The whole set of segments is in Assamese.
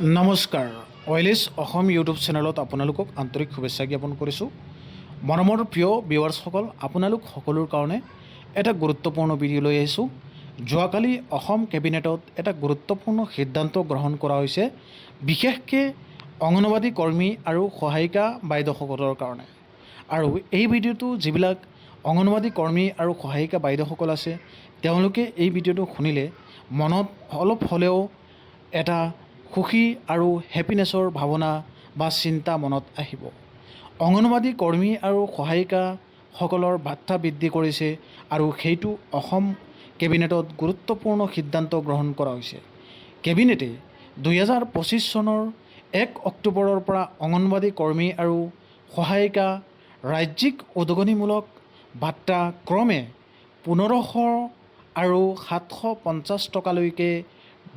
নমস্কাৰ ওয়েলিছ অসম ইউটিউব চেনেলত আপোনালোকক আন্তৰিক শুভেচ্ছা জ্ঞাপন কৰিছোঁ। মৰমৰ প্ৰিয় ভিউৱাৰ্ছসকল, আপোনালোক সকলোৰ কাৰণে এটা গুৰুত্বপূৰ্ণ ভিডিঅ' লৈ আহিছোঁ। যোৱাকালি অসম কেবিনেটত এটা গুৰুত্বপূৰ্ণ সিদ্ধান্ত গ্ৰহণ কৰা হৈছে, বিশেষকৈ অংগনবাদী কৰ্মী আৰু সহায়িকা বাইদেউসকলৰ কাৰণে। আৰু এই ভিডিঅ'টো যিবিলাক অংগনবাদী কৰ্মী আৰু সহায়িকা বাইদেউসকল আছে, তেওঁলোকে এই ভিডিঅ'টো শুনিলে মনত অলপ হ'লেও এটা সুখী আৰু হেপিনেছৰ ভাৱনা বা চিন্তা মনত আহিব। অংগনবাদী কৰ্মী আৰু সহায়িকাসকলৰ ভাত্তা বৃদ্ধি কৰিছে আৰু সেইটো অসম কেবিনেটত গুৰুত্বপূৰ্ণ সিদ্ধান্ত গ্ৰহণ কৰা হৈছে। কেবিনেটে 2025 চনৰ 1 অক্টোবৰৰ পৰা অংগনবাদী কৰ্মী আৰু সহায়িকা ৰাজ্যিক উদগনিমূলক ভাত্তা ক্ৰমে 1500 আৰু 750 টকালৈকে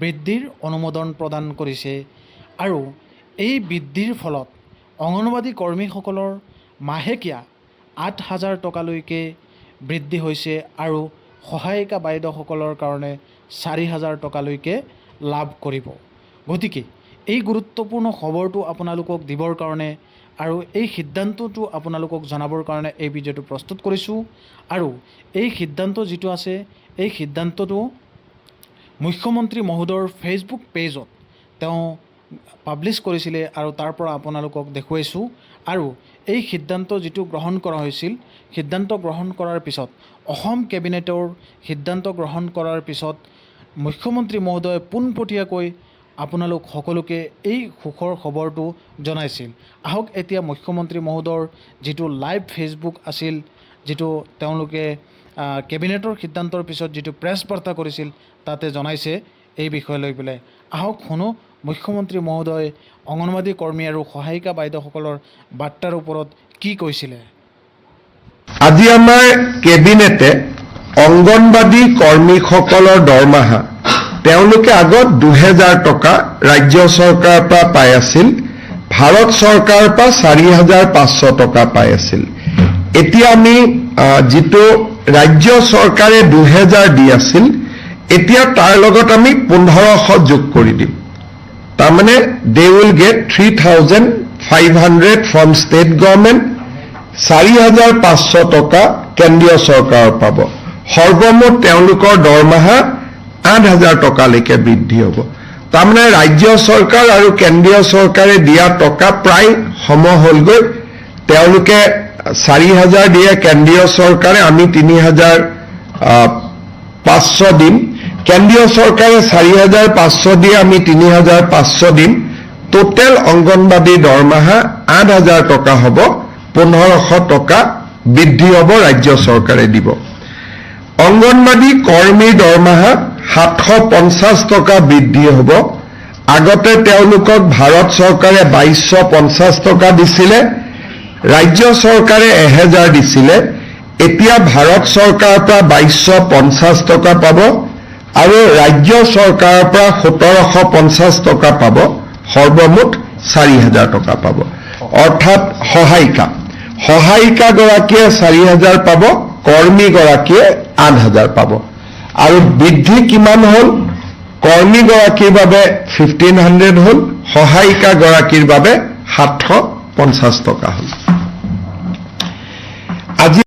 বৃদ্ধিৰ অনুমোদন প্ৰদান কৰিছে। আৰু এই বৃদ্ধিৰ ফলত অংগনবাদী কৰ্মীসকলৰ মাহেকীয়া 8000 টকালৈকে বৃদ্ধি হৈছে আৰু সহায়িকা বাইদেউসকলৰ কাৰণে 4000 টকালৈকে লাভ কৰিব। গতিকে এই গুৰুত্বপূৰ্ণ খবৰটো আপোনালোকক দিবৰ কাৰণে আৰু এই সিদ্ধান্তটো আপোনালোকক জনাবৰ কাৰণে এই ভিডিঅ'টো প্ৰস্তুত কৰিছোঁ। আৰু এই সিদ্ধান্ত যিটো আছে, এই সিদ্ধান্তটো মুখ্যমন্ত্ৰী মহোদয়ৰ ফেচবুক পেজত তেওঁ পাব্লিছ কৰিছিলে আৰু তাৰ পৰা আপোনালোকক দেখুৱাইছোঁ। আৰু এই সিদ্ধান্ত যিটো গ্ৰহণ কৰা হৈছিল, সিদ্ধান্ত গ্ৰহণ কৰাৰ পিছত অসম কেবিনেটৰ সিদ্ধান্ত গ্ৰহণ কৰাৰ পিছত মুখ্যমন্ত্ৰী মহোদয়ে পোনপটীয়াকৈ আপোনালোক সকলোকে এই সুখৰ খবৰটো জনাইছিল। আহক এতিয়া মুখ্যমন্ত্ৰী মহোদয়ৰ যিটো লাইভ ফেচবুক আছিল, যিটো তেওঁলোকে কেবিনেটৰ সিদ্ধান্তৰ পিছত যিটো প্ৰেছ বাৰ্তা কৰিছিল, তাতে জনাইছে এই বিষয় লৈ পেলাই। আহক শুনো মুখ্যমন্ত্ৰী মহোদয়ে অংগনবাদী কৰ্মী আৰু সহায়িকা বাইদেউসকলৰ বাৰ্তাৰ ওপৰত কি কৈছিলে। আজি আমাৰ কেবিনেটে অংগনবাদী কৰ্মীসকলৰ দৰমহা তেওঁলোকে আগত 2000 টকা ৰাজ্য চৰকাৰৰ পৰা পাই আছিল, ভাৰত চৰকাৰৰ পৰা 4500 টকা পাই আছিল। এতিয়া আমি যিটো ৰাজ্য চৰকাৰে 2000 দি আছিল, এতিয়া তাৰ লগত আমি 1500 যোগ কৰি দিম। তাৰমানে they will get 3500 from state government, 4500 টকা কেন্দ্ৰীয় চৰকাৰৰ পাব। সৰ্বমুঠ তেওঁলোকৰ দৰমহা 8000 টকালৈকে বৃদ্ধি হ'ব। তাৰমানে ৰাজ্য চৰকাৰ আৰু কেন্দ্ৰীয় চৰকাৰে দিয়া টকা প্ৰায় সম হ'লগৈ। তেওঁলোকে 4000 দিয়ে কেন্দ্ৰীয় চৰকাৰে, আমি 3500 দিম। কেন্দ্ৰীয় চৰকাৰে 4500 দিয়ে, আমি 3500 দিম। টোটেল অংগনবাদী দৰমহা 8000 টকা হ'ব, 1500 টকা বৃদ্ধি হ'ব, ৰাজ্য চৰকাৰে দিব। অংগনবাদী কৰ্মীৰ দৰমহা 750 টকা বৃদ্ধি হ'ব। আগতে তেওঁলোকক ভাৰত চৰকাৰে 2250 টকা দিছিলে, ৰাজ্য চৰকাৰে 1000 দিছিলে। এতিয়া ভাৰত চৰকাৰৰ পৰা 2250 টকা পাব আৰু ৰাজ্য চৰকাৰৰ পৰা 1750 টকা পাব, সৰ্বমুঠ 4000 টকা পাব। অৰ্থাৎ সহায়িকাগৰাকীয়ে 4000 পাব, কৰ্মীগৰাকীয়ে 8000 পাব। আৰু বৃদ্ধি কিমান হ'ল? কৰ্মীগৰাকীৰ বাবে 1500 হ'ল, সহায়িকাগৰাকীৰ বাবে 750 টকা হ'ল।